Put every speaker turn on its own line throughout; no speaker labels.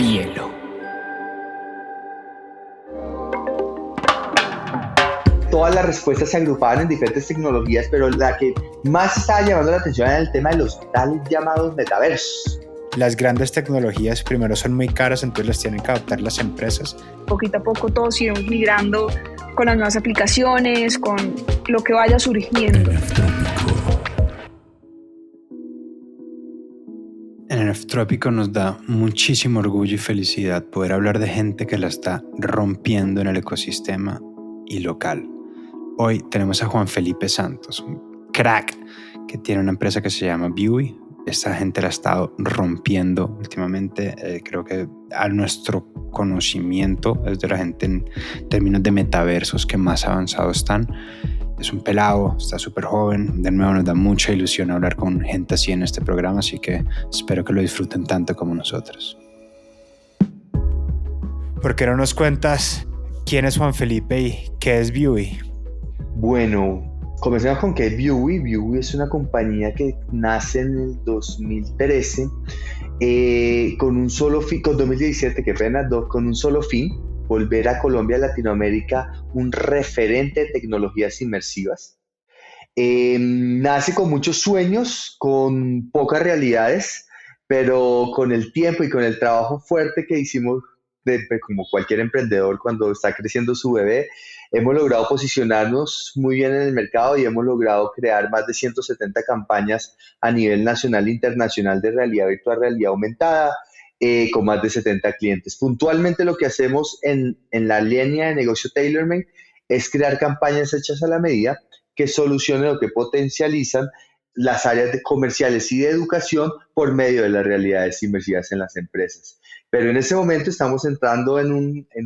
Rompehielo.
Todas las respuestas se agrupaban en diferentes tecnologías, pero la que más estaba llamando la atención era el tema de los tales llamados metaversos.
Las grandes tecnologías primero son muy caras, entonces las tienen que adoptar las empresas.
Poquito a poco todos iremos migrando con las nuevas aplicaciones, con lo que vaya surgiendo.
En NF Trópico nos da muchísimo orgullo y felicidad poder hablar de gente que la está rompiendo en el ecosistema y local. Hoy tenemos a Juan Felipe Santos, un crack que tiene una empresa que se llama Viewee. Esta gente la ha estado rompiendo últimamente. Creo que a nuestro conocimiento es de la gente en términos de metaversos que más avanzados están. Es un pelado, está súper joven. De nuevo nos da mucha ilusión hablar con gente así en este programa, así que espero que lo disfruten tanto como nosotros. ¿Por qué no nos cuentas quién es Juan Felipe y qué es Viewee?
Bueno, comencemos con que Viewee. Viewee es una compañía que nace en el 2013 con un solo fin, con 2017, qué pena, con un solo fin: volver a Colombia, Latinoamérica, un referente de tecnologías inmersivas. Nace con muchos sueños, con pocas realidades, pero con el tiempo y con el trabajo fuerte que hicimos, como cualquier emprendedor cuando está creciendo su bebé, hemos logrado posicionarnos muy bien en el mercado y hemos logrado crear más de 170 campañas a nivel nacional e internacional de realidad virtual, realidad aumentada, con más de 70 clientes. Puntualmente lo que hacemos en la línea de negocio TaylorMade es crear campañas hechas a la medida que solucionen o que potencializan las áreas de comerciales y de educación por medio de las realidades inmersivas en las empresas. Pero en ese momento estamos entrando en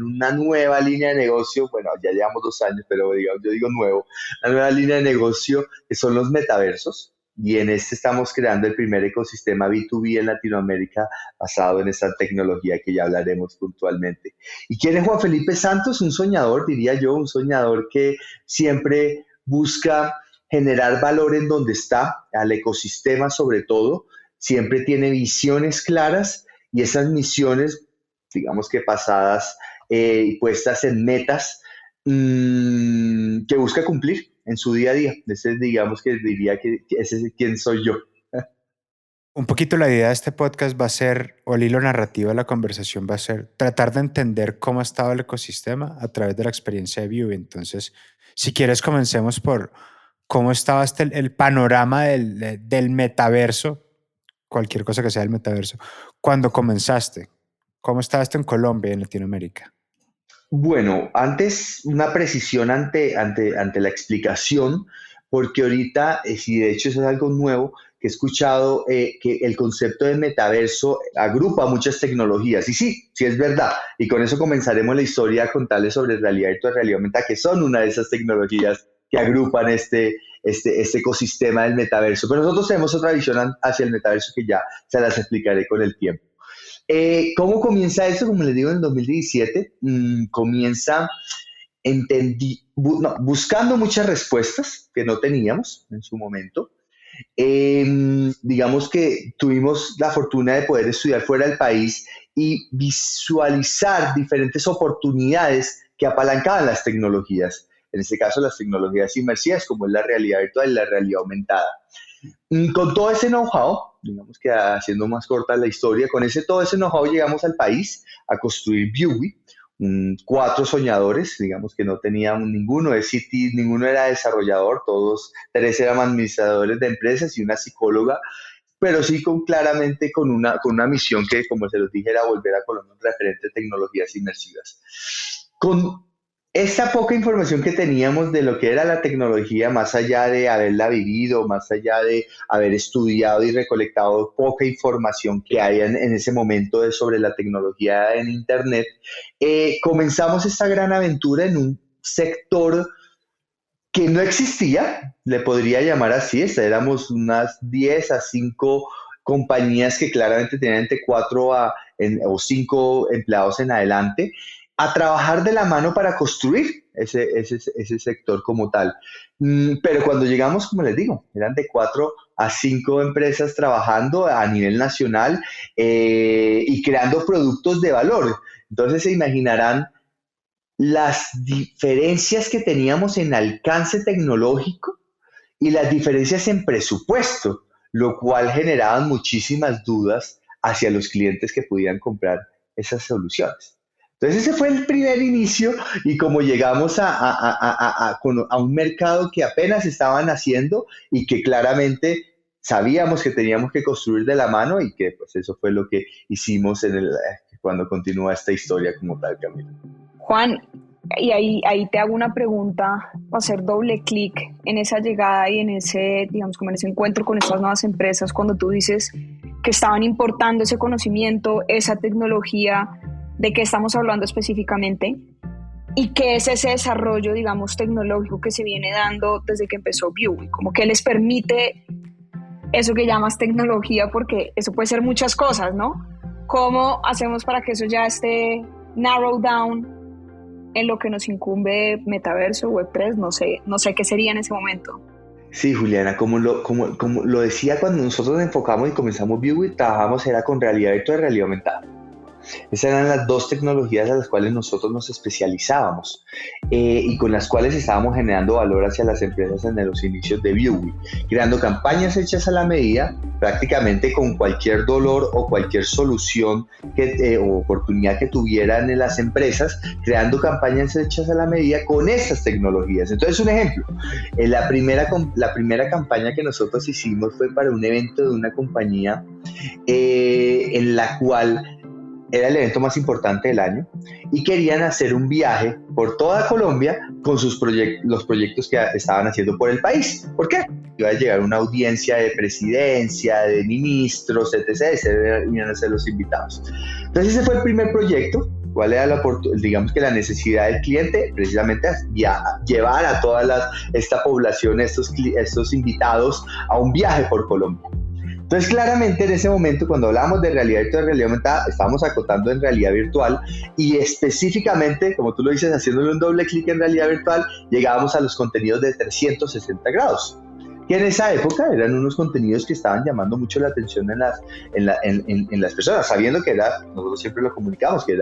una nueva línea de negocio. Bueno, ya llevamos 2 años, pero digamos, yo digo nuevo, la nueva línea de negocio que son los metaversos. Y en este estamos creando el primer ecosistema B2B en Latinoamérica basado en esta tecnología que ya hablaremos puntualmente. ¿Y quién es Juan Felipe Santos? Un soñador, diría yo, un soñador que siempre busca generar valor en donde está, al ecosistema sobre todo. Siempre tiene visiones claras y esas misiones, digamos que pasadas y puestas en metas que busca cumplir en su día a día. Ese, digamos que diría que ese es quién soy yo.
Un poquito la idea de este podcast va a ser, o el hilo narrativo de la conversación va a ser tratar de entender cómo ha estado el ecosistema a través de la experiencia de Viewee. Entonces, si quieres, comencemos por cómo estaba el panorama del metaverso, cualquier cosa que sea el metaverso, cuando comenzaste. ¿Cómo estaba esto en Colombia y en Latinoamérica?
Bueno, antes una precisión ante la explicación, porque ahorita, sí, de hecho eso es algo nuevo que he escuchado, que el concepto de metaverso agrupa muchas tecnologías. Y sí, sí es verdad. Y con eso comenzaremos la historia a contarles sobre realidad virtual, realidad aumentada, que son una de esas tecnologías que agrupan este ecosistema del metaverso. Pero nosotros tenemos otra visión hacia el metaverso que ya se las explicaré con el tiempo. ¿Cómo comienza esto? Como les digo, en el 2017 comienza buscando muchas respuestas que no teníamos en su momento. Digamos que tuvimos la fortuna de poder estudiar fuera del país y visualizar diferentes oportunidades que apalancaban las tecnologías. En este caso, las tecnologías inmersivas, como es la realidad virtual y la realidad aumentada. Con todo ese know-how, digamos que haciendo más corta la historia, todo ese know-how llegamos al país a construir Viewee. 4 soñadores, digamos que no teníamos ninguno de City, ninguno era desarrollador, 3 eran administradores de empresas y una psicóloga, pero sí claramente con una misión que, como se los dije, era volver a Colombia un referente de tecnologías inmersivas. Con esa poca información que teníamos de lo que era la tecnología, más allá de haberla vivido, más allá de haber estudiado y recolectado poca información que hay en ese momento sobre la tecnología en Internet, comenzamos esta gran aventura en un sector que no existía, le podría llamar así. Éramos unas 10 a 5 compañías que claramente tenían entre 4 o 5 empleados en adelante, a trabajar de la mano para construir ese sector como tal. Pero cuando llegamos, como les digo, eran de 4 a 5 empresas trabajando a nivel nacional y creando productos de valor. Entonces se imaginarán las diferencias que teníamos en alcance tecnológico y las diferencias en presupuesto, lo cual generaban muchísimas dudas hacia los clientes que podían comprar esas soluciones. Entonces ese fue el primer inicio y como llegamos a un mercado que apenas estaban haciendo y que claramente sabíamos que teníamos que construir de la mano y que pues eso fue lo que hicimos cuando continúa esta historia como tal, Camilo.
Juan, y ahí te hago una pregunta, hacer doble clic en esa llegada y en ese, digamos, como en ese encuentro con estas nuevas empresas, cuando tú dices que estaban importando ese conocimiento, esa tecnología, ¿de qué estamos hablando específicamente? ¿Y qué es ese desarrollo, digamos, tecnológico que se viene dando desde que empezó Viewee? ¿Cómo que les permite eso que llamas tecnología? Porque eso puede ser muchas cosas, ¿no? ¿Cómo hacemos para que eso ya esté narrow down en lo que nos incumbe metaverso, Web3? No sé qué sería en ese momento.
Sí, Juliana, como lo decía cuando nosotros nos enfocamos y comenzamos Viewee, trabajamos era con realidad virtual y realidad aumentada. Esas eran las dos tecnologías a las cuales nosotros nos especializábamos y con las cuales estábamos generando valor hacia las empresas en los inicios de Viewee, creando campañas hechas a la medida, prácticamente con cualquier dolor o cualquier solución o oportunidad que tuvieran en las empresas, creando campañas hechas a la medida con esas tecnologías. Entonces, un ejemplo, la primera campaña que nosotros hicimos fue para un evento de una compañía en la cual era el evento más importante del año y querían hacer un viaje por toda Colombia con los proyectos que estaban haciendo por el país. ¿Por qué? Iba a llegar una audiencia de presidencia, de ministros, etc. Iban a ser los invitados. Entonces ese fue el primer proyecto. ¿Cuál era digamos que la necesidad del cliente? Precisamente llevar a toda esta población, estos invitados, a un viaje por Colombia. Entonces, claramente en ese momento, cuando hablábamos de realidad virtual y realidad aumentada, estábamos acotando en realidad virtual y específicamente, como tú lo dices, haciéndole un doble clic en realidad virtual, llegábamos a los contenidos de 360 grados. Que en esa época eran unos contenidos que estaban llamando mucho la atención en las personas, sabiendo que nosotros siempre lo comunicamos, que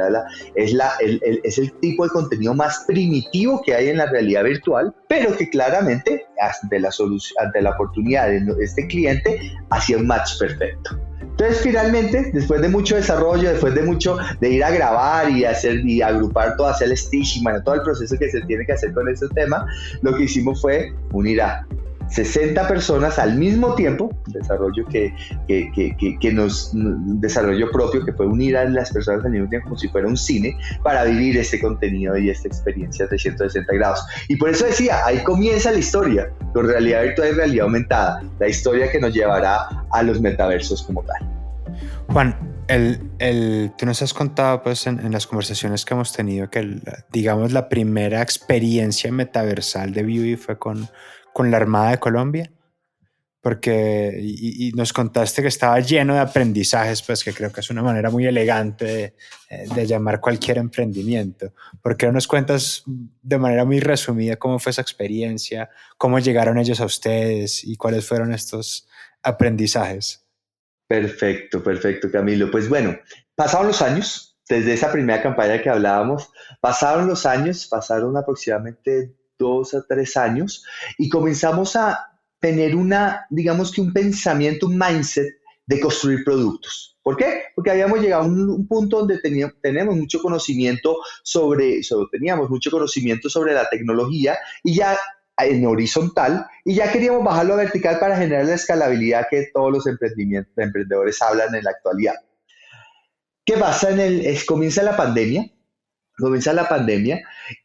es el tipo de contenido más primitivo que hay en la realidad virtual, pero que claramente ante la oportunidad de este cliente hacía un match perfecto. Entonces, finalmente, después de mucho desarrollo, después de ir a grabar y agrupar todo, hacer el stitch y todo el proceso que se tiene que hacer con este tema, lo que hicimos fue unir a 60 personas al mismo tiempo, desarrollo desarrollo propio, que fue unir a las personas al mismo tiempo como si fuera un cine, para vivir este contenido y esta experiencia de 360 grados. Y por eso decía, ahí comienza la historia, con realidad virtual y realidad aumentada, la historia que nos llevará a los metaversos como tal.
Juan, tú nos has contado pues, en las conversaciones que hemos tenido que digamos la primera experiencia metaversal de Viewee fue con la Armada de Colombia, porque y nos contaste que estaba lleno de aprendizajes, pues que creo que es una manera muy elegante de llamar cualquier emprendimiento. ¿Por qué no nos cuentas de manera muy resumida cómo fue esa experiencia, cómo llegaron ellos a ustedes y cuáles fueron estos aprendizajes?
Perfecto, Camilo. Pues bueno, pasaron los años, desde esa primera campaña que hablábamos, pasaron aproximadamente 2 a 3 años y comenzamos a tener digamos que un pensamiento, un mindset de construir productos. ¿Por qué? Porque habíamos llegado a un punto donde teníamos mucho conocimiento teníamos mucho conocimiento sobre la tecnología y ya en horizontal, y ya queríamos bajarlo a vertical para generar la escalabilidad que todos los emprendedores hablan en la actualidad. ¿Qué pasa? Comienza la pandemia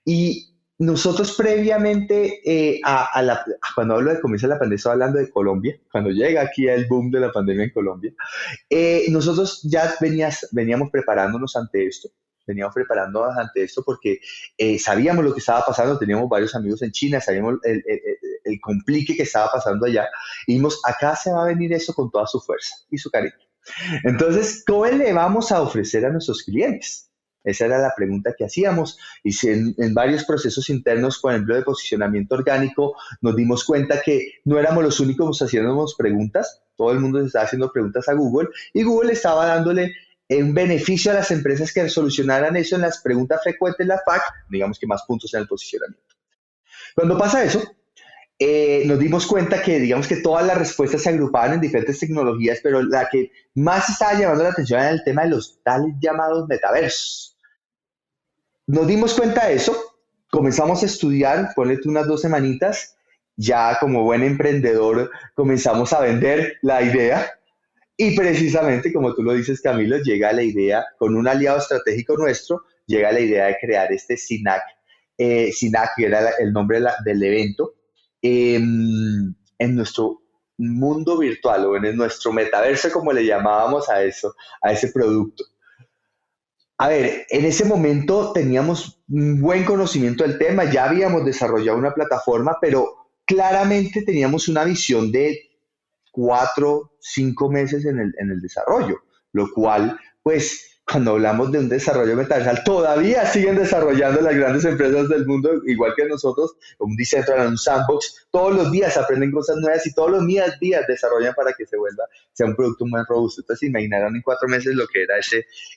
y nosotros previamente, cuando hablo de comienza la pandemia, estoy hablando de Colombia, cuando llega aquí el boom de la pandemia en Colombia, nosotros ya veníamos preparándonos ante esto. Porque sabíamos lo que estaba pasando, teníamos varios amigos en China, sabíamos el complique que estaba pasando allá, y dijimos, acá se va a venir eso con toda su fuerza y su cariño. Entonces, ¿cómo le vamos a ofrecer a nuestros clientes? Esa era la pregunta que hacíamos. Y si en varios procesos internos, por ejemplo, de posicionamiento orgánico, nos dimos cuenta que no éramos los únicos haciéndonos preguntas. Todo el mundo se estaba haciendo preguntas a Google y Google estaba dándole un beneficio a las empresas que solucionaran eso en las preguntas frecuentes en la FAQ, digamos que más puntos en el posicionamiento. Cuando pasa eso, nos dimos cuenta que, digamos que todas las respuestas se agrupaban en diferentes tecnologías, pero la que más estaba llamando la atención era el tema de los tales llamados metaversos. Nos dimos cuenta de eso, comenzamos a estudiar, ponle tú unas 2 semanitas, ya como buen emprendedor comenzamos a vender la idea y precisamente, como tú lo dices, Camilo, llega la idea, con un aliado estratégico nuestro, llega la idea de crear este SINAC, SINAC, que era el nombre del evento, en nuestro mundo virtual o en nuestro metaverso, como le llamábamos a eso, a ese producto. A ver, en ese momento teníamos un buen conocimiento del tema, ya habíamos desarrollado una plataforma, pero claramente teníamos una visión de 4, 5 meses en el desarrollo, lo cual, pues, cuando hablamos de un desarrollo metaversal, todavía siguen desarrollando las grandes empresas del mundo, igual que nosotros, un Decentraland, un Sandbox, todos los días aprenden cosas nuevas y todos los días desarrollan para que sea un producto más robusto. Entonces, imaginaron en 4 meses lo que era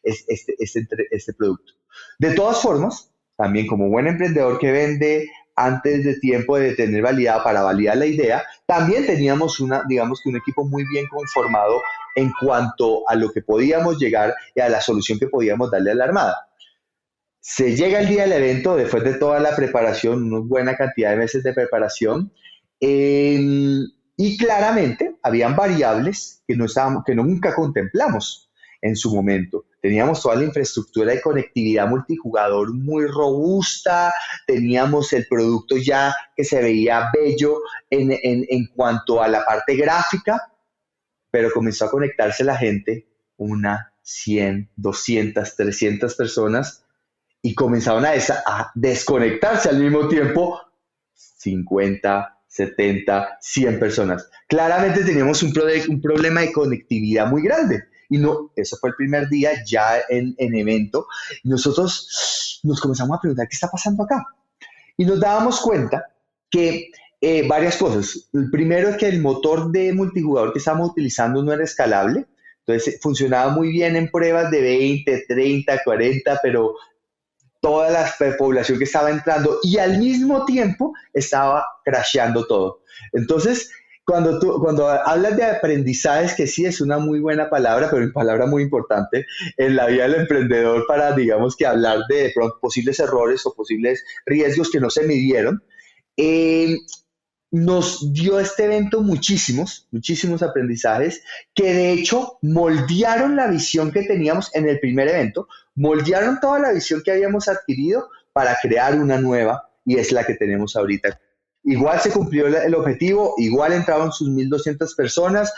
este producto. De todas formas, también como buen emprendedor que vende antes de tiempo de tener validada para validar la idea, también teníamos digamos que un equipo muy bien conformado en cuanto a lo que podíamos llegar y a la solución que podíamos darle a la Armada. Se llega el día del evento, después de toda la preparación, una buena cantidad de meses de preparación, y claramente habían variables que nunca contemplamos en su momento. Teníamos toda la infraestructura de conectividad multijugador muy robusta, teníamos el producto ya que se veía bello en cuanto a la parte gráfica, pero comenzó a conectarse la gente, 100, 200, 300 personas, y comenzaron a desconectarse al mismo tiempo 50, 70, 100 personas. Claramente teníamos un problema de conectividad muy grande. Y no, eso fue el primer día ya en evento. Y nosotros nos comenzamos a preguntar qué está pasando acá. Y nos dábamos cuenta que varias cosas. El primero es que el motor de multijugador que estábamos utilizando no era escalable. Entonces funcionaba muy bien en pruebas de 20, 30, 40, pero toda la población que estaba entrando y al mismo tiempo estaba crasheando todo. Entonces, cuando hablas de aprendizajes, que sí es una muy buena palabra, pero una palabra muy importante en la vida del emprendedor para, digamos, que hablar de pronto posibles errores o posibles riesgos que no se midieron, nos dio este evento muchísimos aprendizajes que de hecho moldearon la visión que teníamos en el primer evento, moldearon toda la visión que habíamos adquirido para crear una nueva y es la que tenemos ahorita. Igual se cumplió el objetivo, igual entraron sus 1,200 personas,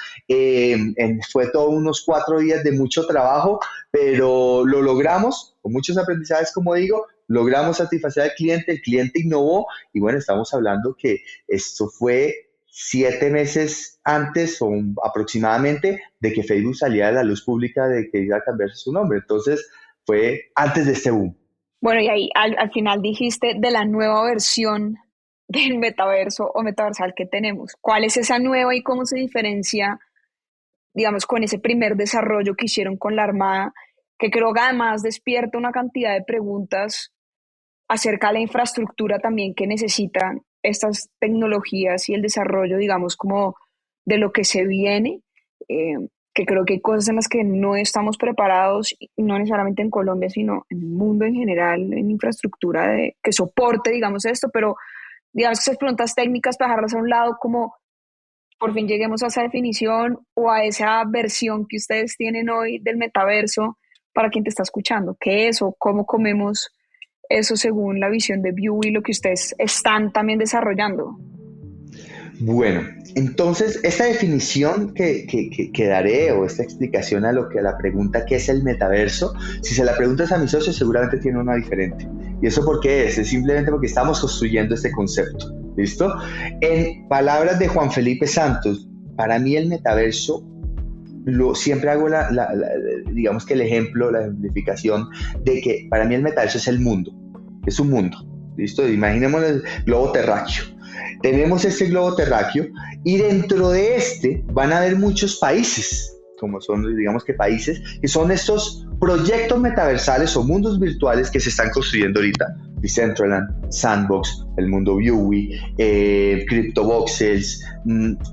fue todo unos 4 días de mucho trabajo, pero lo logramos, con muchos aprendizajes, como digo, logramos satisfacer al cliente, el cliente innovó, y bueno, estamos hablando que esto fue 7 meses antes o aproximadamente de que Facebook saliera a la luz pública de que iba a cambiarse su nombre, entonces fue antes de este boom.
Bueno, y ahí al final dijiste de la nueva versión del metaverso o metaversal que tenemos. ¿Cuál es esa nueva y cómo se diferencia, digamos, con ese primer desarrollo que hicieron con la Armada, que creo que además despierta una cantidad de preguntas acerca de la infraestructura también que necesitan estas tecnologías y el desarrollo, digamos, como de lo que se viene, que creo que hay cosas en las que no estamos preparados, no necesariamente en Colombia, sino en el mundo en general, en infraestructura que soporte, digamos, esto, pero digamos que esas preguntas técnicas para dejarlas a un lado, como por fin lleguemos a esa definición o a esa versión que ustedes tienen hoy del metaverso para quien te está escuchando. ¿Qué es o cómo comemos eso según la visión de View y lo que ustedes están también desarrollando?
Bueno, entonces esta definición que daré o esta explicación a la pregunta ¿qué es el metaverso? Si se la preguntas a mis socios seguramente tiene una diferente. ¿Y eso por qué es? Es simplemente porque estamos construyendo este concepto. ¿Listo? En palabras de Juan Felipe Santos, para mí el metaverso siempre hago digamos que el ejemplo, la ejemplificación de que para mí el metaverso es el mundo, es un mundo, ¿listo? Imaginemos el globo terráqueo. Tenemos este globo terráqueo y dentro de este van a haber muchos países, como son, digamos que países, que son estos proyectos metaversales o mundos virtuales que se están construyendo ahorita. Decentraland, Sandbox, el mundo Viewee, CryptoVoxels,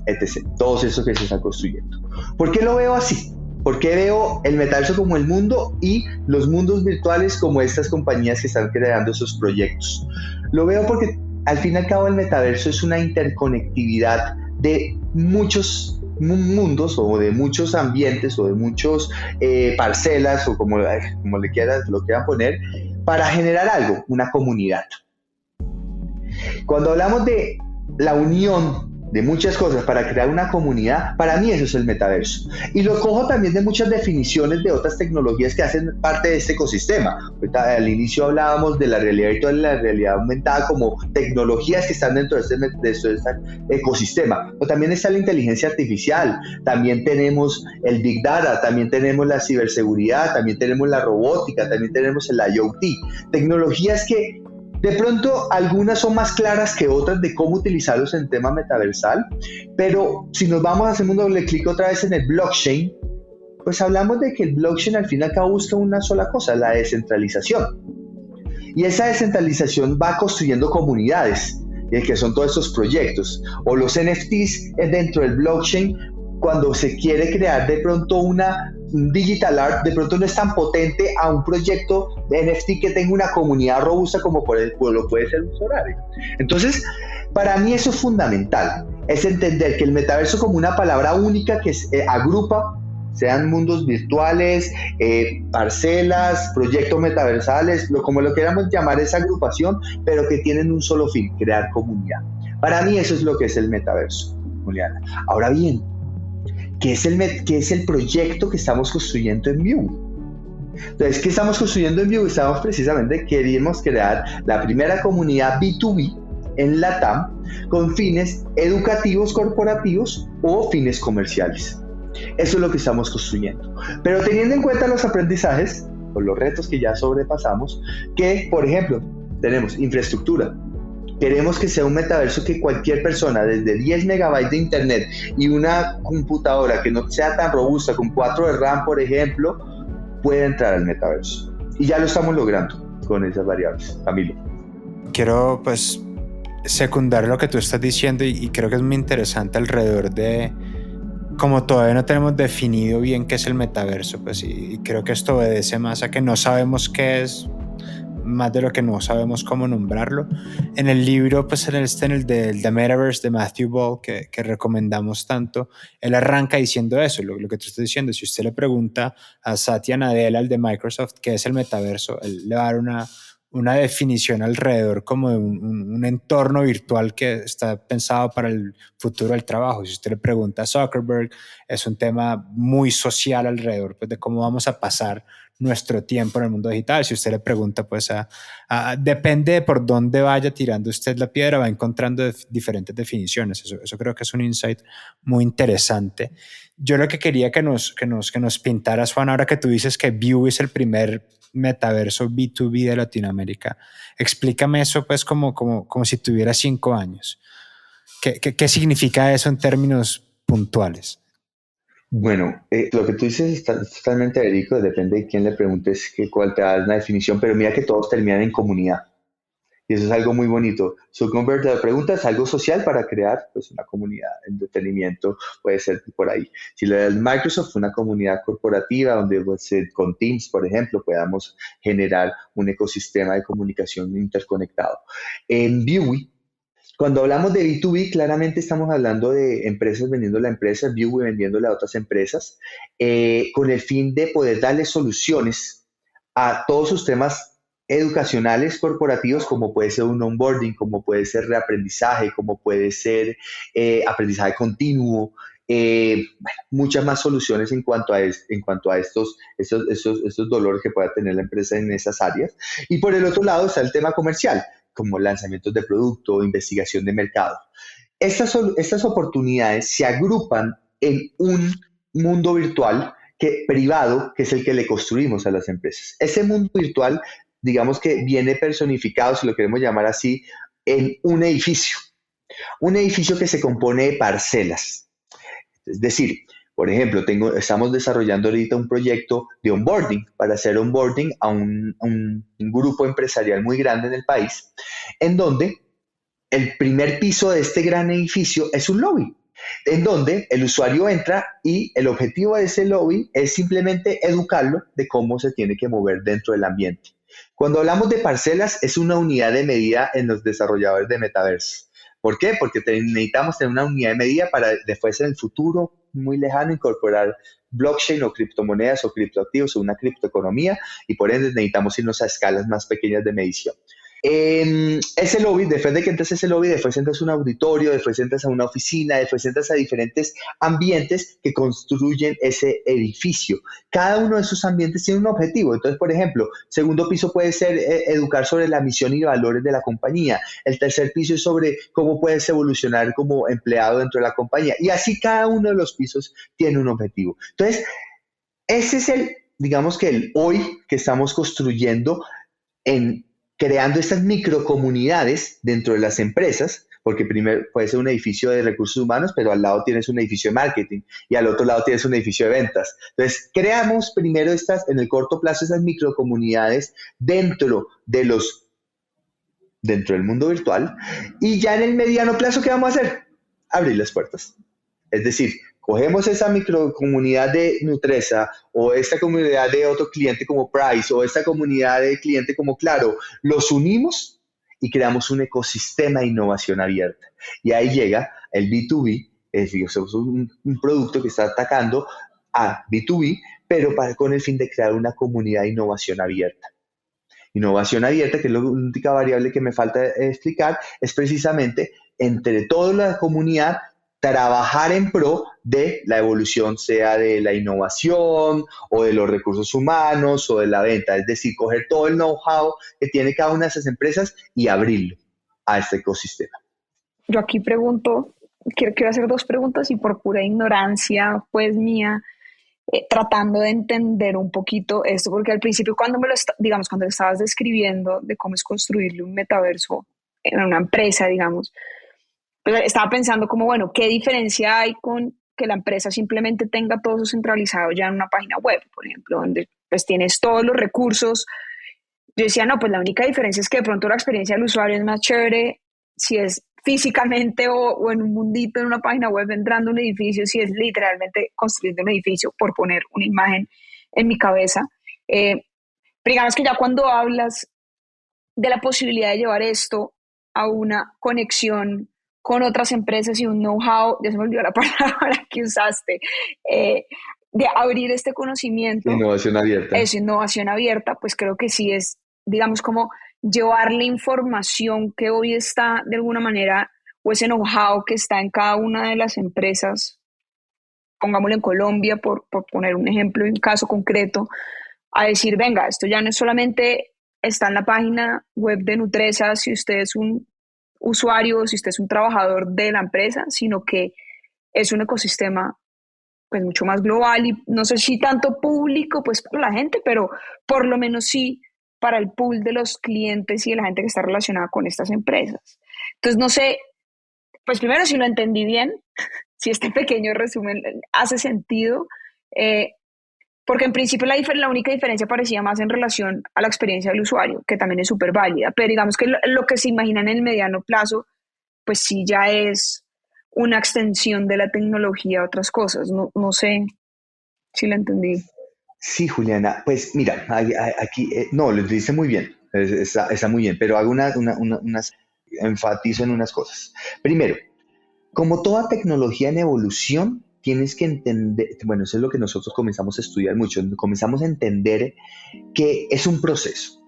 etc. Todos esos que se están construyendo. ¿Por qué lo veo así? ¿Por qué veo el metaverso como el mundo y los mundos virtuales como estas compañías que están creando esos proyectos? Lo veo porque al fin y al cabo el metaverso es una interconectividad de muchos mundos o de muchos ambientes o de muchos parcelas o como lo quieran poner, para generar algo, una comunidad. Cuando hablamos de la unión de muchas cosas para crear una comunidad, para mí eso es el metaverso. Y lo cojo también de muchas definiciones de otras tecnologías que hacen parte de este ecosistema. Ahorita, al inicio hablábamos de la realidad virtual y la realidad aumentada como tecnologías que están dentro de este ecosistema. Pero también está la inteligencia artificial, también tenemos el Big Data, también tenemos la ciberseguridad, también tenemos la robótica, también tenemos el IoT. Tecnologías que de pronto algunas son más claras que otras de cómo utilizarlos en tema metaversal, pero si nos vamos a hacer un doble clic otra vez en el blockchain, pues hablamos de que el blockchain al fin y al cabo busca una sola cosa, la descentralización. Y esa descentralización va construyendo comunidades, que son todos estos proyectos. O los NFTs dentro del blockchain, cuando se quiere crear de pronto un digital art, de pronto no es tan potente a un proyecto de NFT que tenga una comunidad robusta como lo puede ser un Solari. Entonces, para mí eso es fundamental, es entender que el metaverso como una palabra única que agrupa, sean mundos virtuales, parcelas, proyectos metaversales, como lo queramos llamar, esa agrupación, pero que tienen un solo fin, crear comunidad. Para mí eso es lo que es el metaverso, Juliana. Ahora bien, ¿qué es el proyecto que estamos construyendo en Viewee? Entonces, ¿qué estamos construyendo en Viewee? Queremos crear la primera comunidad B2B en LATAM con fines educativos corporativos o fines comerciales. Eso es lo que estamos construyendo. Pero teniendo en cuenta los aprendizajes o los retos que ya sobrepasamos, que, por ejemplo, tenemos infraestructura. Queremos que sea un metaverso que cualquier persona desde 10 megabytes de internet y una computadora que no sea tan robusta, con 4 de RAM, por ejemplo, pueda entrar al metaverso. Y ya lo estamos logrando con esas variables. Camilo.
Quiero pues secundar lo que tú estás diciendo y creo que es muy interesante alrededor de como todavía no tenemos definido bien qué es el metaverso, pues y creo que esto obedece más a que no sabemos qué es, más de lo que no sabemos cómo nombrarlo. En el libro, pues en el de The Metaverse de Matthew Ball, que recomendamos tanto, él arranca diciendo eso, lo que tú estás diciendo. Si usted le pregunta a Satya Nadella, el de Microsoft, qué es el metaverso, él le va a dar una definición alrededor como de un entorno virtual que está pensado para el futuro del trabajo. Si usted le pregunta a Zuckerberg, es un tema muy social alrededor pues, de cómo vamos a pasar nuestro tiempo en el mundo digital. Si usted le pregunta, pues depende de por dónde vaya tirando usted la piedra, va encontrando diferentes definiciones. Eso creo que es un insight muy interesante. Yo lo que quería que nos pintaras, Juan, ahora que tú dices que Viewee es el primer metaverso B2B de Latinoamérica, explícame eso pues como si tuviera 5 años. ¿Qué significa eso en términos puntuales?
Bueno, lo que tú dices está totalmente verídico, depende de quién le preguntes cuál te da una definición, pero mira que todos terminan en comunidad. Y eso es algo muy bonito. Zuckerberg te pregunta, es algo social para crear pues, una comunidad, entretenimiento, puede ser por ahí. Si le das Microsoft, una comunidad corporativa donde pues, con Teams, por ejemplo, podamos generar un ecosistema de comunicación interconectado. En Viewee, cuando hablamos de B2B, claramente estamos hablando de empresas vendiéndole a empresas, Viewee vendiéndole a otras empresas, con el fin de poder darle soluciones a todos sus temas educacionales corporativos, como puede ser un onboarding, como puede ser reaprendizaje, como puede ser aprendizaje continuo, muchas más soluciones en cuanto a estos dolores que pueda tener la empresa en esas áreas. Y por el otro lado está el tema comercial, como lanzamientos de producto, investigación de mercado. Estas oportunidades se agrupan en un mundo virtual privado, que es el que le construimos a las empresas. Ese mundo virtual, digamos que viene personificado, si lo queremos llamar así, en un edificio. Un edificio que se compone de parcelas. Es decir, por ejemplo, estamos desarrollando ahorita un proyecto de onboarding para hacer onboarding a un grupo empresarial muy grande en el país, en donde el primer piso de este gran edificio es un lobby, en donde el usuario entra y el objetivo de ese lobby es simplemente educarlo de cómo se tiene que mover dentro del ambiente. Cuando hablamos de parcelas, es una unidad de medida en los desarrolladores de metaverso. ¿Por qué? Porque necesitamos tener una unidad de medida para después en el futuro muy lejano incorporar blockchain o criptomonedas o criptoactivos o una criptoeconomía, y por ende necesitamos irnos a escalas más pequeñas de medición. Ese lobby, después de que entres a ese lobby, después entras a un auditorio, después entras a una oficina, después entras a diferentes ambientes que construyen ese edificio. Cada uno de esos ambientes tiene un objetivo. Entonces, por ejemplo, segundo piso puede ser educar sobre la misión y valores de la compañía. El tercer piso es sobre cómo puedes evolucionar como empleado dentro de la compañía. Y así cada uno de los pisos tiene un objetivo. Entonces, ese es digamos que el hoy que estamos construyendo creando estas microcomunidades dentro de las empresas, porque primero puede ser un edificio de recursos humanos, pero al lado tienes un edificio de marketing y al otro lado tienes un edificio de ventas. Entonces, creamos primero en el corto plazo, esas microcomunidades dentro del mundo virtual, y ya en el mediano plazo, ¿qué vamos a hacer? Abrir las puertas. Es decir, cogemos esa microcomunidad de Nutresa o esta comunidad de otro cliente como Price o esta comunidad de cliente como Claro, los unimos y creamos un ecosistema de innovación abierta. Y ahí llega el B2B, es decir, un producto que está atacando a B2B, pero con el fin de crear una comunidad de innovación abierta. Innovación abierta, que es la única variable que me falta explicar, es precisamente entre toda la comunidad trabajar en pro de la evolución, sea de la innovación o de los recursos humanos o de la venta. Es decir, coger todo el know-how que tiene cada una de esas empresas y abrirlo a este ecosistema.
Yo aquí quiero hacer dos preguntas y por pura ignorancia, pues mía, tratando de entender un poquito esto, porque al principio cuando cuando estabas describiendo de cómo es construirle un metaverso en una empresa, digamos, pues estaba pensando como, bueno, ¿qué diferencia hay con que la empresa simplemente tenga todo eso centralizado ya en una página web, por ejemplo, donde pues tienes todos los recursos? Yo decía, no, pues la única diferencia es que de pronto la experiencia del usuario es más chévere si es físicamente o en un mundito, en una página web, entrando a un edificio, si es literalmente construyendo un edificio, por poner una imagen en mi cabeza. Pero digamos que ya cuando hablas de la posibilidad de llevar esto a una conexión con otras empresas y un know-how, ya se me olvidó la palabra que usaste, de abrir este conocimiento.
Innovación abierta.
Es innovación abierta, pues creo que sí es, digamos, como llevar la información que hoy está de alguna manera, o ese know-how que está en cada una de las empresas, pongámoslo en Colombia, por poner un ejemplo, un caso concreto, a decir, venga, esto ya no es solamente está en la página web de Nutresa, si usted es un usuario, si usted es un trabajador de la empresa, sino que es un ecosistema pues mucho más global y no sé si tanto público pues para la gente, pero por lo menos sí para el pool de los clientes y de la gente que está relacionada con estas empresas. Entonces no sé, pues primero si lo entendí bien, si este pequeño resumen hace sentido, porque en principio la única diferencia parecía más en relación a la experiencia del usuario, que también es súper válida, pero digamos que lo que se imagina en el mediano plazo, pues sí ya es una extensión de la tecnología a otras cosas. No sé si lo entendí.
Sí, Juliana, pues mira, aquí, no, lo dice muy bien, está muy bien, pero hago enfatizo en unas cosas. Primero, como toda tecnología en evolución, tienes que entender, bueno, eso es lo que nosotros comenzamos a estudiar mucho, comenzamos a entender que es un proceso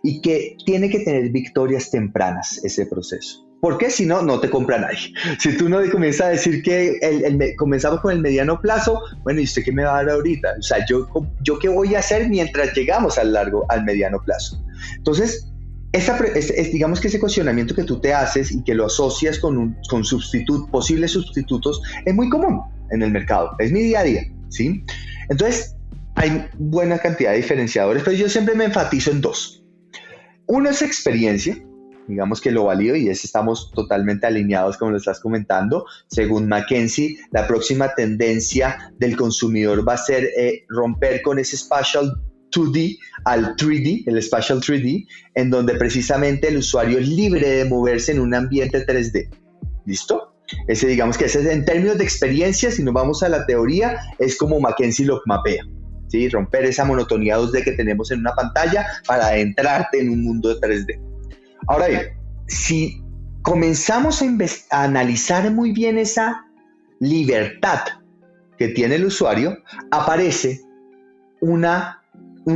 y que tiene que tener victorias tempranas ese proceso. ¿Por qué? Si no, no te compra nadie. Si tú no comienzas a decir que comenzamos con el mediano plazo, bueno, ¿y usted qué me va a dar ahorita? O sea, ¿yo qué voy a hacer mientras llegamos al mediano plazo? Entonces, digamos que ese cuestionamiento que tú te haces y que lo asocias con posibles sustitutos es muy común. en el mercado, es mi día a día, ¿sí? Entonces, hay buena cantidad de diferenciadores, pero yo siempre me enfatizo en dos. Uno es experiencia, digamos que lo valido y estamos totalmente alineados como lo estás comentando. Según McKinsey, la próxima tendencia del consumidor va a ser romper con ese spatial 2D al 3D, el spatial 3D, en donde precisamente el usuario es libre de moverse en un ambiente 3D. ¿Listo? Digamos que ese es en términos de experiencia, si nos vamos a la teoría, es como McKinsey lo mapea. ¿Sí? Romper esa monotonía 2D que tenemos en una pantalla para adentrarte en un mundo de 3D. Ahora bien, si comenzamos a analizar muy bien esa libertad que tiene el usuario, aparece un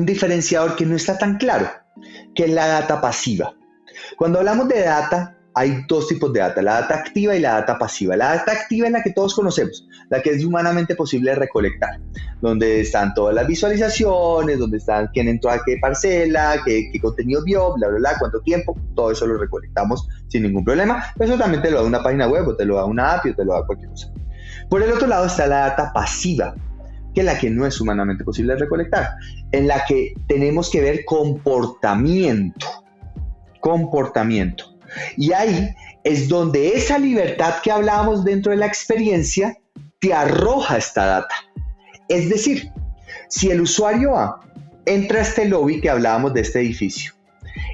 diferenciador que no está tan claro, que es la data pasiva. Cuando hablamos de data, hay dos tipos de data, la data activa y la data pasiva. La data activa es la que todos conocemos, la que es humanamente posible de recolectar, donde están todas las visualizaciones, donde están quién entró a qué parcela, qué contenido vio, bla, bla, bla, cuánto tiempo, todo eso lo recolectamos sin ningún problema. Eso también te lo da una página web, o te lo da una app, o te lo da cualquier cosa. Por el otro lado está la data pasiva, que es la que no es humanamente posible de recolectar, en la que tenemos que ver comportamiento. Y ahí es donde esa libertad que hablábamos dentro de la experiencia te arroja esta data. Es decir, si el usuario A entra a este lobby que hablábamos de este edificio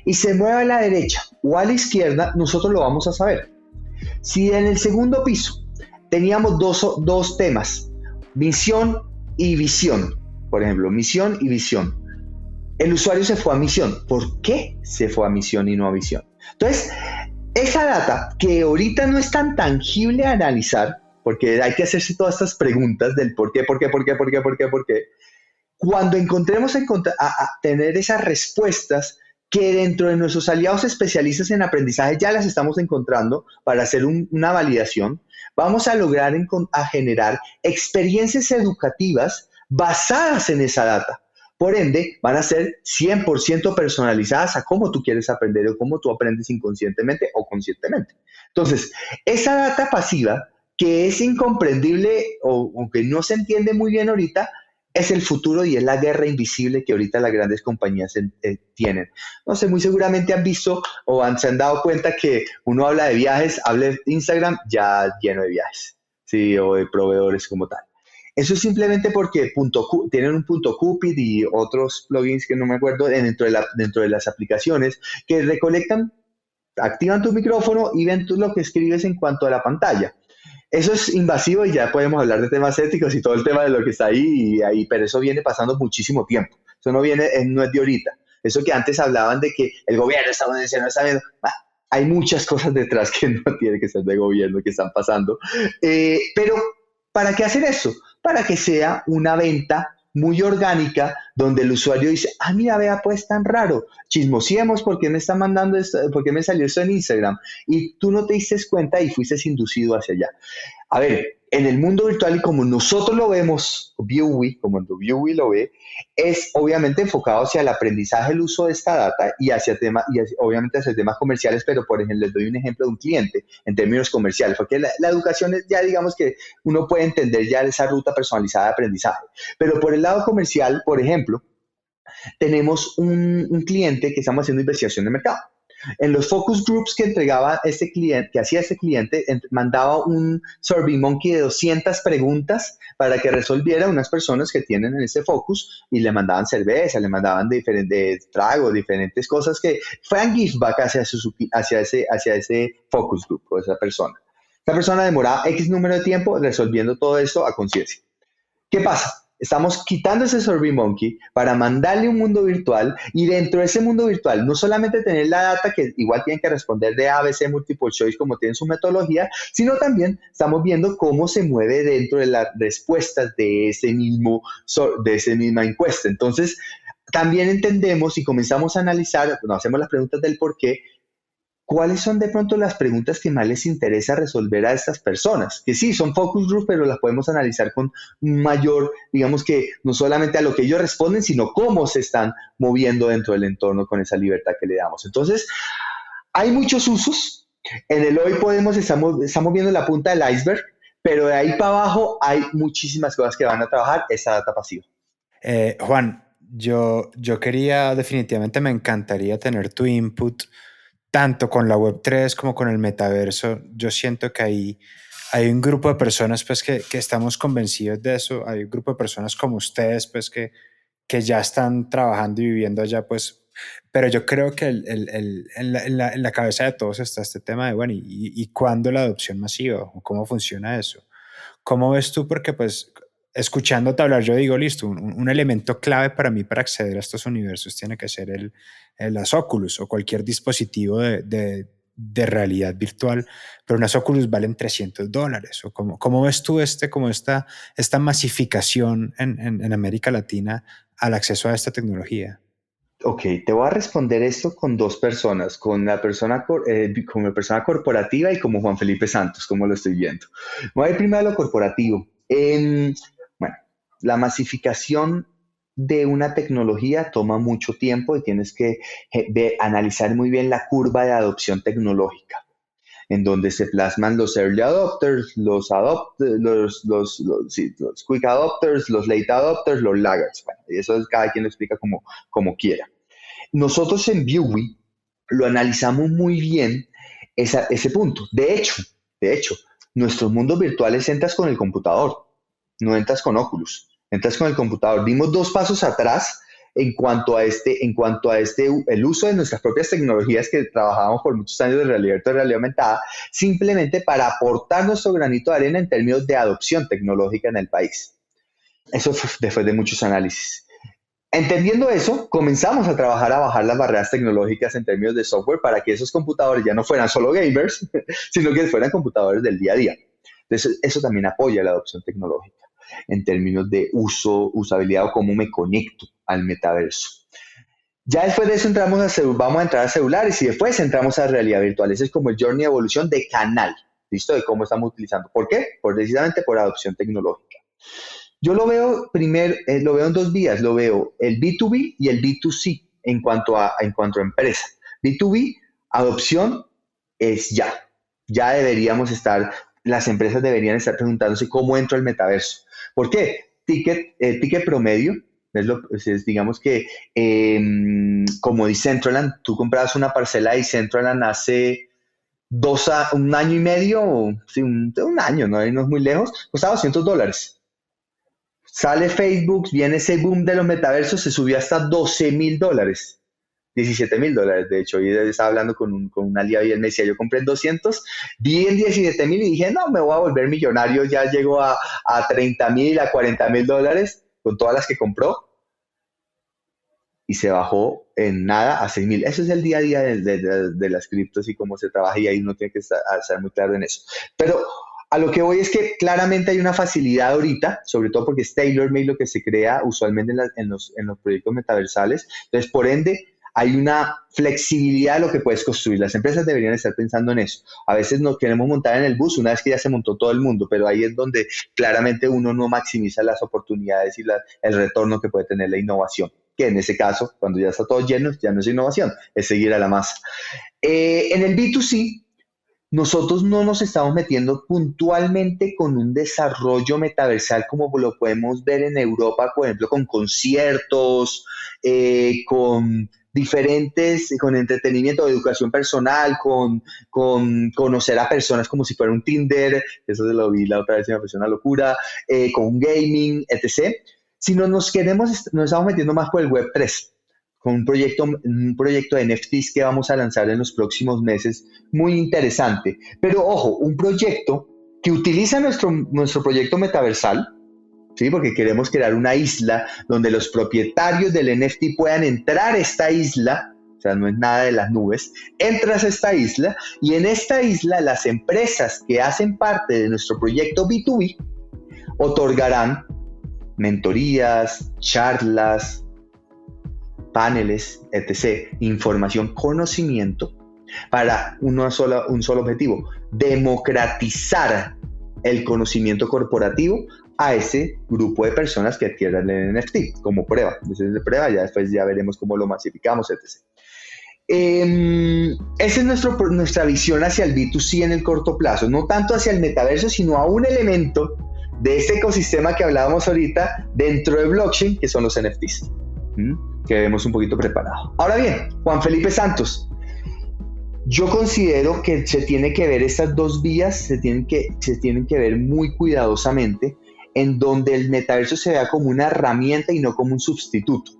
y se mueve a la derecha o a la izquierda, nosotros lo vamos a saber. Si en el segundo piso teníamos dos temas, misión y visión, por ejemplo, misión y visión, el usuario se fue a misión. ¿Por qué se fue a misión y no a visión? Entonces, esa data que ahorita no es tan tangible a analizar, porque hay que hacerse todas estas preguntas del por qué, cuando encontremos a tener esas respuestas que dentro de nuestros aliados especialistas en aprendizaje ya las estamos encontrando para hacer una validación, vamos a lograr a generar experiencias educativas basadas en esa data. Por ende, van a ser 100% personalizadas a cómo tú quieres aprender o cómo tú aprendes inconscientemente o conscientemente. Entonces, esa data pasiva, que es incomprendible o que no se entiende muy bien ahorita, es el futuro y es la guerra invisible que ahorita las grandes compañías tienen. No sé, muy seguramente han visto o se han dado cuenta que uno habla de viajes, habla de Instagram ya lleno de viajes, ¿sí? O de proveedores como tal. Eso es simplemente porque tienen un punto Cupid y otros plugins que no me acuerdo dentro de las aplicaciones que recolectan, activan tu micrófono y ven tú lo que escribes en cuanto a la pantalla. Eso es invasivo y ya podemos hablar de temas éticos y todo el tema de lo que está ahí, pero eso viene pasando muchísimo tiempo. Eso no es de ahorita. Eso que antes hablaban de que el gobierno está viendo, hay muchas cosas detrás que no tienen que ser de gobierno que están pasando. Pero, ¿para qué hacer eso? Para que sea una venta muy orgánica, donde el usuario dice, mira, vea, pues tan raro, chismosiemos, ¿por qué me está mandando esto? ¿Por qué me salió esto en Instagram? Y tú no te diste cuenta y fuiste inducido hacia allá. A ver, en el mundo virtual y como nosotros lo vemos, como Viewee lo ve, es obviamente enfocado hacia el aprendizaje, el uso de esta data y obviamente hacia temas comerciales, pero por ejemplo les doy un ejemplo de un cliente en términos comerciales, porque la educación es ya digamos que uno puede entender ya esa ruta personalizada de aprendizaje, pero por el lado comercial, por ejemplo, tenemos un cliente que estamos haciendo investigación de mercado. En los focus groups que entregaba hacía este cliente, mandaba un SurveyMonkey de 200 preguntas para que resolviera unas personas que tienen en ese focus y le mandaban cerveza, le mandaban diferentes tragos, diferentes cosas que fueran give back hacia ese focus group o esa persona. Esa persona demoraba X número de tiempo resolviendo todo esto a conciencia. ¿Qué pasa? Estamos quitando ese SurveyMonkey para mandarle un mundo virtual y dentro de ese mundo virtual no solamente tener la data que igual tienen que responder de ABC Multiple Choice como tienen su metodología, sino también estamos viendo cómo se mueve dentro de las respuestas de esa misma encuesta. Entonces, también entendemos y comenzamos a analizar, nos hacemos las preguntas del por qué, ¿cuáles son de pronto las preguntas que más les interesa resolver a estas personas? Que sí, son focus groups, pero las podemos analizar con mayor, digamos que no solamente a lo que ellos responden, sino cómo se están moviendo dentro del entorno con esa libertad que le damos. Entonces, hay muchos usos. En el hoy estamos viendo la punta del iceberg, Pero de ahí para abajo hay muchísimas cosas que van a trabajar esa data pasiva.
Juan, yo quería, definitivamente me encantaría tener tu input, tanto con la Web3 como con el metaverso. Yo siento que hay un grupo de personas pues, que estamos convencidos de eso. Hay un grupo de personas como ustedes pues, que ya están trabajando y viviendo allá, pues. Pero yo creo que en la cabeza de todos está este tema de, bueno, ¿y cuándo la adopción masiva? ¿Cómo funciona eso? ¿Cómo ves tú? Porque pues escuchándote hablar yo digo, listo, un elemento clave para mí para acceder a estos universos tiene que ser las Oculus o cualquier dispositivo de realidad virtual, pero unas Oculus valen $300. ¿O cómo ves tú como esta masificación en América Latina al acceso a esta tecnología?
Ok, te voy a responder esto con dos personas, con la persona, como persona corporativa y como Juan Felipe Santos, como lo estoy viendo. Voy a ir primero a lo corporativo. Bueno, la masificación de una tecnología toma mucho tiempo y tienes que analizar muy bien la curva de adopción tecnológica, en donde se plasman los early adopters, los quick adopters, los late adopters, los laggards. Bueno, y eso es, cada quien lo explica como quiera. Nosotros en Viewee lo analizamos muy bien ese punto. De hecho, nuestros mundos virtuales entras con el computador, no entras con Oculus, entras con el computador. Dimos 2 pasos atrás en cuanto a el uso de nuestras propias tecnologías que trabajábamos por muchos años de realidad virtual y realidad aumentada, simplemente para aportar nuestro granito de arena en términos de adopción tecnológica en el país. Eso fue después de muchos análisis. Entendiendo eso, comenzamos a trabajar a bajar las barreras tecnológicas en términos de software para que esos computadores ya no fueran solo gamers, sino que fueran computadores del día a día. Entonces, eso también apoya la adopción tecnológica en términos de usabilidad o cómo me conecto al metaverso. Ya después de eso vamos a entrar a celulares y después entramos a realidad virtual. Ese es como el journey de evolución de canal, ¿listo? De cómo estamos utilizando. ¿Por qué? Precisamente por adopción tecnológica. Yo lo veo lo veo en 2 vías, lo veo el B2B y el B2C en cuanto a empresa. B2B, adopción es ya deberíamos las empresas deberían estar preguntándose cómo entro al metaverso. ¿Por qué? Ticket promedio, digamos que como Decentraland, tú comprabas una parcela de Decentraland hace 1 año y medio, sí, un año, no es muy lejos, costaba $200. Sale Facebook, viene ese boom de los metaversos, se subió hasta $12,000, $17,000 de hecho. Hoy estaba hablando con un aliado y él me decía, yo compré en 200, vi en 17,000 y dije, no, me voy a volver millonario, ya llego a 30,000, a $40,000 con todas las que compró. Y se bajó en nada a 6,000. Eso es el día a día de las criptos y cómo se trabaja, y ahí uno tiene que estar muy claro en eso. Pero a lo que voy es que claramente hay una facilidad ahorita, sobre todo porque es tailor-made lo que se crea usualmente en los proyectos metaversales. Entonces, por ende, hay una flexibilidad de lo que puedes construir. Las empresas deberían estar pensando en eso. A veces nos queremos montar en el bus una vez que ya se montó todo el mundo, pero ahí es donde claramente uno no maximiza las oportunidades y el retorno que puede tener la innovación, que en ese caso, cuando ya está todo lleno, ya no es innovación, es seguir a la masa. En el B2C, nosotros no nos estamos metiendo puntualmente con un desarrollo metaversal como lo podemos ver en Europa, por ejemplo, con conciertos, con entretenimiento, educación personal, con conocer a personas como si fuera un Tinder, eso se lo vi la otra vez y me pareció una locura, con gaming, etc. Sino nos estamos metiendo más por el Web3, con un proyecto de NFTs que vamos a lanzar en los próximos meses, muy interesante. Pero ojo, un proyecto que utiliza nuestro proyecto metaversal, ¿sí? Porque queremos crear una isla donde los propietarios del NFT puedan entrar a esta isla, o sea, no es nada de las nubes, entras a esta isla y en esta isla las empresas que hacen parte de nuestro proyecto B2B otorgarán mentorías, charlas, paneles, etc., información, conocimiento, para un solo objetivo: democratizar el conocimiento corporativo a ese grupo de personas que adquieran el NFT como prueba. Entonces, de prueba, ya después ya veremos cómo lo masificamos, etc. Esa es nuestra visión hacia el B2C en el corto plazo, no tanto hacia el metaverso, sino a un elemento de este ecosistema que hablábamos ahorita dentro de blockchain, que son los NFTs, que vemos un poquito preparado. Ahora bien, Juan Felipe Santos, yo considero que se tiene que ver estas dos vías, se tienen que ver muy cuidadosamente, en donde el metaverso se vea como una herramienta y no como un sustituto,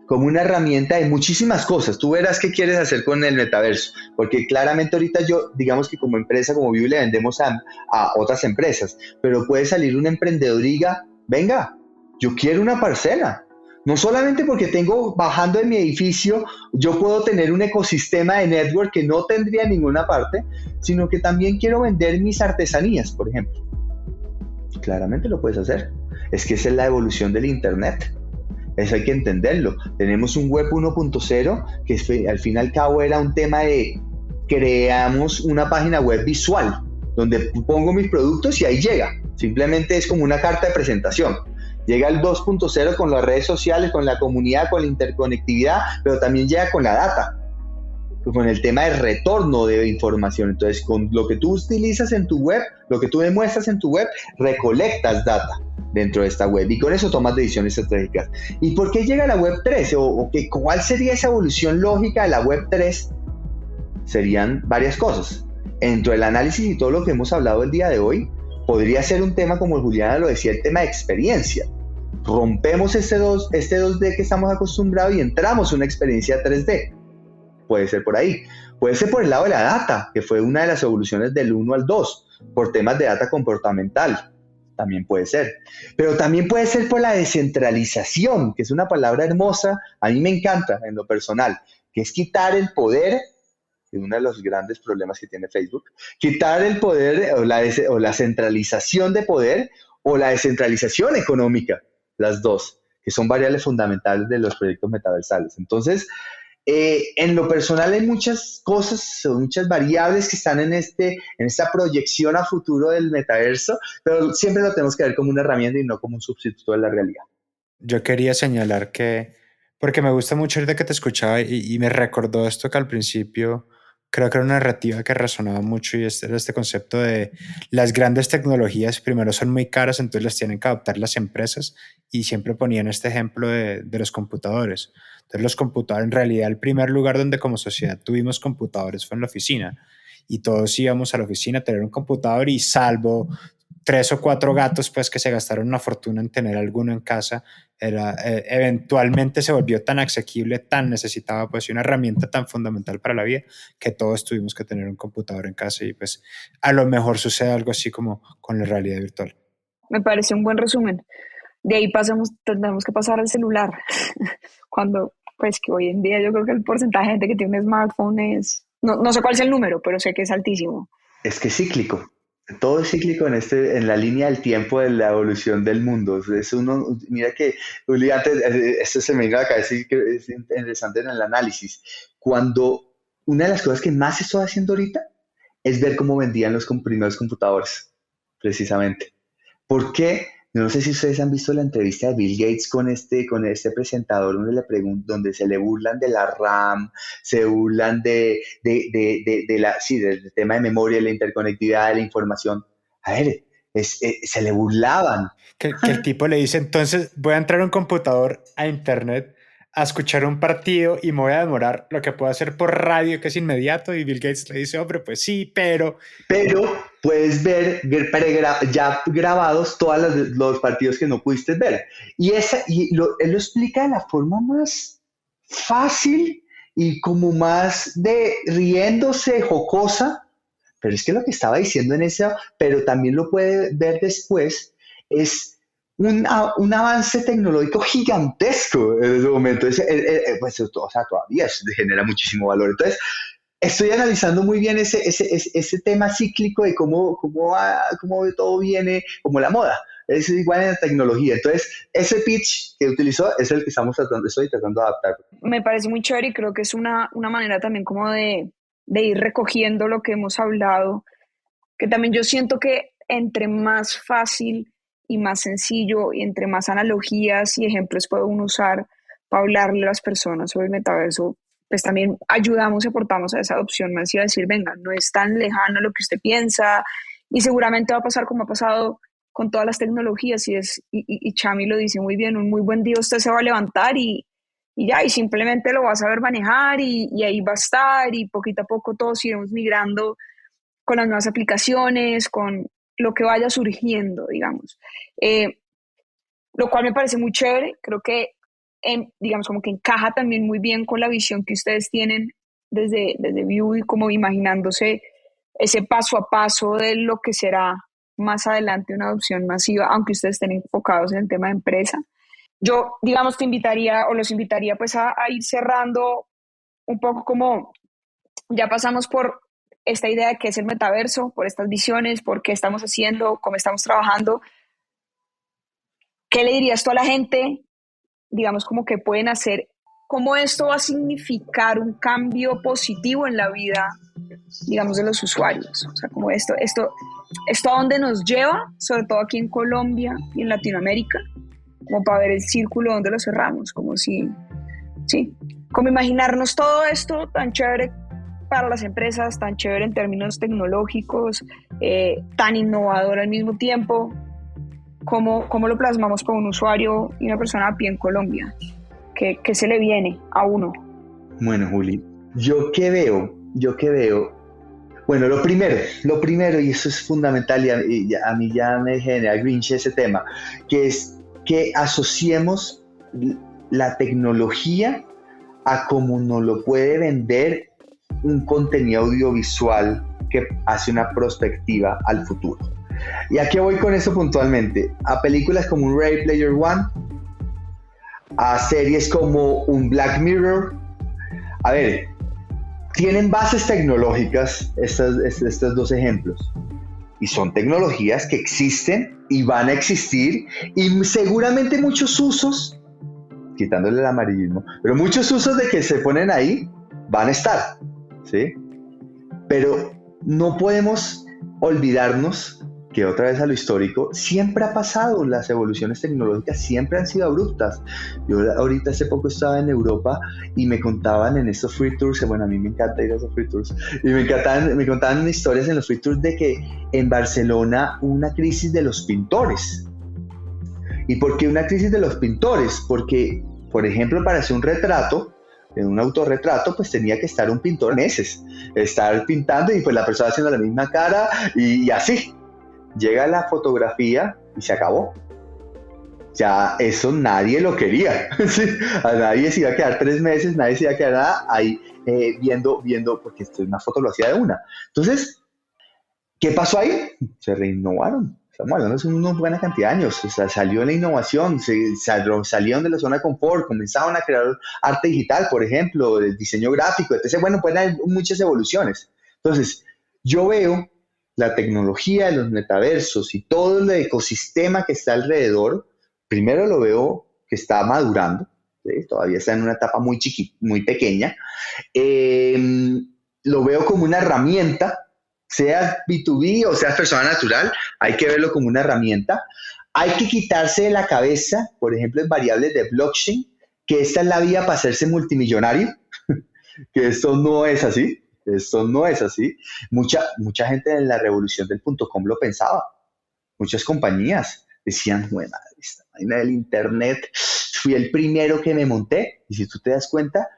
como una herramienta de muchísimas cosas. Tú verás qué quieres hacer con el metaverso, porque claramente ahorita yo, digamos que como empresa, como Vivo, le vendemos a otras empresas, pero puede salir un emprendedor y diga, venga, yo quiero una parcela. No solamente porque tengo, bajando de mi edificio, yo puedo tener un ecosistema de network que no tendría en ninguna parte, sino que también quiero vender mis artesanías, por ejemplo. Claramente lo puedes hacer. Es que esa es la evolución del Internet. Eso hay que entenderlo. Tenemos un web 1.0 que al fin y al cabo era un tema de creamos una página web visual donde pongo mis productos y ahí llega. Simplemente es como una carta de presentación. Llega el 2.0 con las redes sociales, con la comunidad, con la interconectividad, pero también llega con la data, con el tema de retorno de información. Entonces, con lo que tú utilizas en tu web, lo que tú demuestras en tu web, recolectas data dentro de esta web y con eso tomas decisiones estratégicas. ¿Y por qué llega la web 3? ¿Cuál sería esa evolución lógica de la web 3? Serían varias cosas. Dentro del análisis y todo lo que hemos hablado el día de hoy, podría ser un tema, como Juliana lo decía, el tema de experiencia. Rompemos este 2D que estamos acostumbrados y entramos a una experiencia 3D. Puede ser por ahí. Puede ser por el lado de la data, que fue una de las evoluciones del 1 al 2, por temas de data comportamental. También puede ser. Pero también puede ser por la descentralización, que es una palabra hermosa, a mí me encanta en lo personal, que es quitar el poder, es uno de los grandes problemas que tiene Facebook, quitar el poder o la centralización de poder o la descentralización económica, las dos, que son variables fundamentales de los proyectos metaversales. Entonces, en lo personal hay muchas cosas, muchas variables que están en esta proyección a futuro del metaverso, pero siempre lo tenemos que ver como una herramienta y no como un sustituto de la realidad.
Yo quería señalar que, porque me gusta mucho ahorita que te escuchaba y me recordó esto que al principio creo que era una narrativa que resonaba mucho y era este concepto de las grandes tecnologías primero son muy caras, entonces las tienen que adoptar las empresas y siempre ponían este ejemplo de los computadores. Entonces los computadores, en realidad el primer lugar donde como sociedad tuvimos computadores fue en la oficina y todos íbamos a la oficina a tener un computador y salvo 3 o 4 gatos pues que se gastaron una fortuna en tener alguno en casa, eventualmente se volvió tan asequible, tan necesitaba pues una herramienta tan fundamental para la vida que todos tuvimos que tener un computador en casa y pues a lo mejor sucede algo así como con la realidad virtual.
Me parece un buen resumen. De ahí tendremos que pasar al celular. Cuando, pues que hoy en día yo creo que el porcentaje de gente que tiene un smartphone no sé cuál es el número, pero sé que es altísimo.
Es que es cíclico. Todo es cíclico en la línea del tiempo de la evolución del mundo. Mira que, Uli, antes, esto se me vino a la cabeza y que es interesante en el análisis. Cuando una de las cosas que más estoy haciendo ahorita es ver cómo vendían los primeros computadores, precisamente. ¿Por qué? No sé si ustedes han visto la entrevista de Bill Gates con este presentador donde se le burlan de la RAM, se burlan del tema de memoria, de la interconectividad, de la información. A ver, se le burlaban.
Que el tipo le dice, entonces voy a entrar a un computador a internet a escuchar un partido y me voy a demorar lo que puedo hacer por radio, que es inmediato, y Bill Gates le dice, hombre, pues sí, pero
puedes ver ya grabados todos los partidos que no pudiste ver. Él lo explica de la forma más fácil y como más de riéndose, jocosa, pero es que lo que estaba diciendo en eso, pero también lo puede ver después, es un avance tecnológico gigantesco en ese momento. Pues, todavía genera muchísimo valor. Entonces, estoy analizando muy bien ese tema cíclico de cómo todo viene, como la moda. Es igual en la tecnología. Entonces, ese pitch que utilizó es el que estoy tratando de adaptar.
Me parece muy chévere y creo que es una manera también como de ir recogiendo lo que hemos hablado, que también yo siento que entre más fácil y más sencillo y entre más analogías y ejemplos puede uno usar para hablarle a las personas sobre el metaverso, pues también ayudamos y aportamos a esa adopción masiva, decir, venga, no es tan lejano lo que usted piensa y seguramente va a pasar como ha pasado con todas las tecnologías y Chami lo dice muy bien, un muy buen día usted se va a levantar y ya, y simplemente lo va a saber manejar y ahí va a estar y poquito a poco todos iremos migrando con las nuevas aplicaciones, con lo que vaya surgiendo, digamos. Lo cual me parece muy chévere, creo que, digamos, como que encaja también muy bien con la visión que ustedes tienen desde View y como imaginándose ese paso a paso de lo que será más adelante una adopción masiva, aunque ustedes estén enfocados en el tema de empresa. Yo, digamos, te invitaría o los invitaría pues a ir cerrando un poco como ya pasamos por esta idea de qué es el metaverso, por estas visiones, por qué estamos haciendo, cómo estamos trabajando. ¿Qué le dirías tú a la gente, digamos, como que pueden hacer, cómo esto va a significar un cambio positivo en la vida, digamos, de los usuarios? O sea, como esto a dónde nos lleva, sobre todo aquí en Colombia y en Latinoamérica, como para ver el círculo donde lo cerramos, como si, sí, como imaginarnos todo esto tan chévere para las empresas, tan chévere en términos tecnológicos, tan innovador al mismo tiempo. ¿Cómo lo plasmamos para un usuario y una persona a pie en Colombia? ¿Qué se le viene a uno?
Bueno, Juli, yo qué veo, bueno, lo primero, y eso es fundamental, y a mí ya me genera Grinch ese tema, que es que asociemos la tecnología a cómo nos lo puede vender un contenido audiovisual que hace una perspectiva al futuro. ¿Y a qué voy con eso puntualmente? A películas como un Ready Player One, a series como un Black Mirror. A ver, tienen bases tecnológicas estos dos ejemplos. Y son tecnologías que existen y van a existir y seguramente muchos usos, quitándole el amarillismo, pero muchos usos de que se ponen ahí van a estar, ¿sí? Pero no podemos olvidarnos que otra vez a lo histórico, siempre ha pasado, las evoluciones tecnológicas siempre han sido abruptas. Yo ahorita hace poco estaba en Europa y me contaban en estos free tours, que bueno, a mí me encanta ir a esos free tours, y me contaban historias en los free tours de que en Barcelona hubo una crisis de los pintores. ¿Y por qué una crisis de los pintores? Porque, por ejemplo, para hacer un retrato, en un autorretrato, pues tenía que estar un pintor meses, estar pintando y pues la persona haciendo la misma cara y así. Llega la fotografía y se acabó. Ya eso nadie lo quería. ¿Sí? A nadie se iba a quedar 3 meses, nadie se iba a quedar ahí viendo, porque esto es una foto, lo hacía de una. Entonces, ¿qué pasó ahí? Se reinnovaron. Estamos hablando de una buena cantidad de años. O sea, salió la innovación, salieron de la zona de confort, comenzaron a crear arte digital, por ejemplo, el diseño gráfico, etc. Bueno, pueden haber muchas evoluciones. Entonces, yo veo la tecnología de los metaversos y todo el ecosistema que está alrededor, primero lo veo que está madurando, ¿sí? Todavía está en una etapa muy pequeña. Lo veo como una herramienta, sea B2B o sea persona natural, hay que verlo como una herramienta. Hay que quitarse de la cabeza, por ejemplo, en variables de blockchain, que esta es la vía para hacerse multimillonario, que esto no es así. Esto no es así. Mucha gente en la revolución del .com lo pensaba. Muchas compañías decían, bueno, esta vaina del internet, fui el primero que me monté. Y si tú te das cuenta,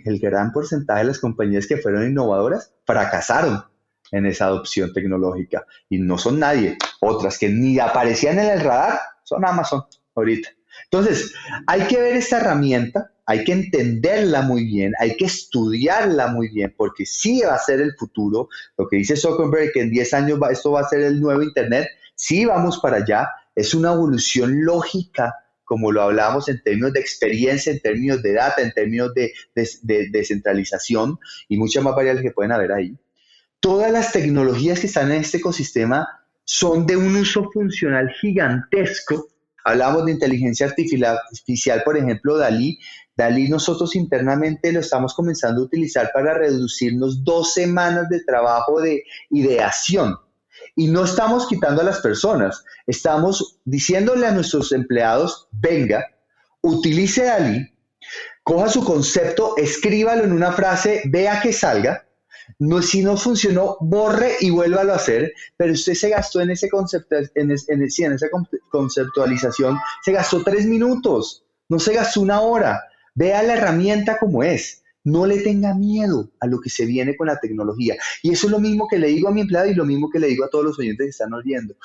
el gran porcentaje de las compañías que fueron innovadoras fracasaron en esa adopción tecnológica. Y no son nadie. Otras que ni aparecían en el radar son Amazon ahorita. Entonces, hay que ver esta herramienta, hay que entenderla muy bien, hay que estudiarla muy bien, porque sí va a ser el futuro. Lo que dice Zuckerberg, que en 10 años esto va a ser el nuevo Internet, sí vamos para allá. Es una evolución lógica, como lo hablamos en términos de experiencia, en términos de data, en términos de descentralización y muchas más variables que pueden haber ahí. Todas las tecnologías que están en este ecosistema son de un uso funcional gigantesco. Hablamos de inteligencia artificial, por ejemplo, DALL-E. DALL-E nosotros internamente lo estamos comenzando a utilizar para reducirnos 2 semanas de trabajo de ideación. Y no estamos quitando a las personas, estamos diciéndole a nuestros empleados, venga, utilice DALL-E, coja su concepto, escríbalo en una frase, vea que salga. No, si no funcionó, borre y vuélvalo a hacer, pero usted se gastó en ese concepto, en esa conceptualización, se gastó 3 minutos, no se gastó una hora. Vea la herramienta como es. No le tenga miedo a lo que se viene con la tecnología. Y eso es lo mismo que le digo a mi empleado y lo mismo que le digo a todos los oyentes que están oyendo.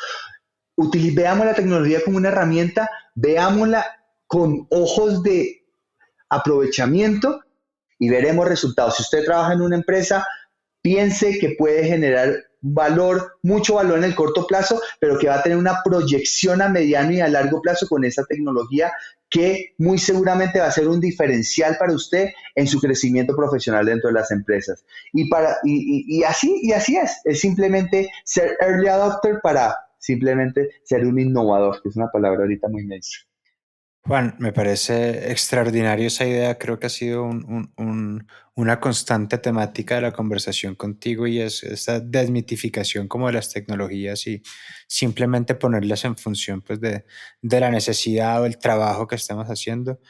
Veamos la tecnología como una herramienta, veámosla con ojos de aprovechamiento y veremos resultados. Si usted trabaja en una empresa, piense que puede generar valor, mucho valor en el corto plazo, pero que va a tener una proyección a mediano y a largo plazo con esa tecnología que muy seguramente va a ser un diferencial para usted en su crecimiento profesional dentro de las empresas. Y así es simplemente ser early adopter para simplemente ser un innovador, que es una palabra ahorita muy mainstream.
Juan, me parece extraordinario esa idea. Creo que ha sido una constante temática de la conversación contigo y es esta desmitificación como de las tecnologías y simplemente ponerlas en función pues, de la necesidad o el trabajo que estamos haciendo.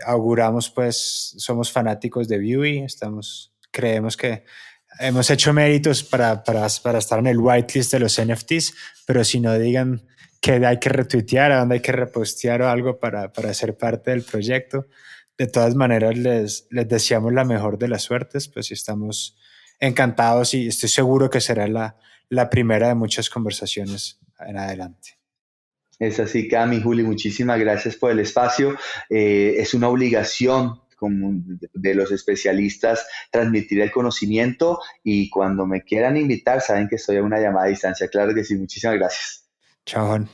Auguramos pues, somos fanáticos de Vue, creemos que hemos hecho méritos para estar en el whitelist de los NFTs, pero si no digan que hay que retuitear, a dónde hay que repostear o algo para ser parte del proyecto. De todas maneras, les deseamos la mejor de las suertes, pues estamos encantados y estoy seguro que será la primera de muchas conversaciones en adelante.
Es así, Cami, Juli, muchísimas gracias por el espacio. Es una obligación de los especialistas transmitir el conocimiento y cuando me quieran invitar, saben que estoy a una llamada a distancia. Claro que sí, muchísimas gracias.
Chao, Juan.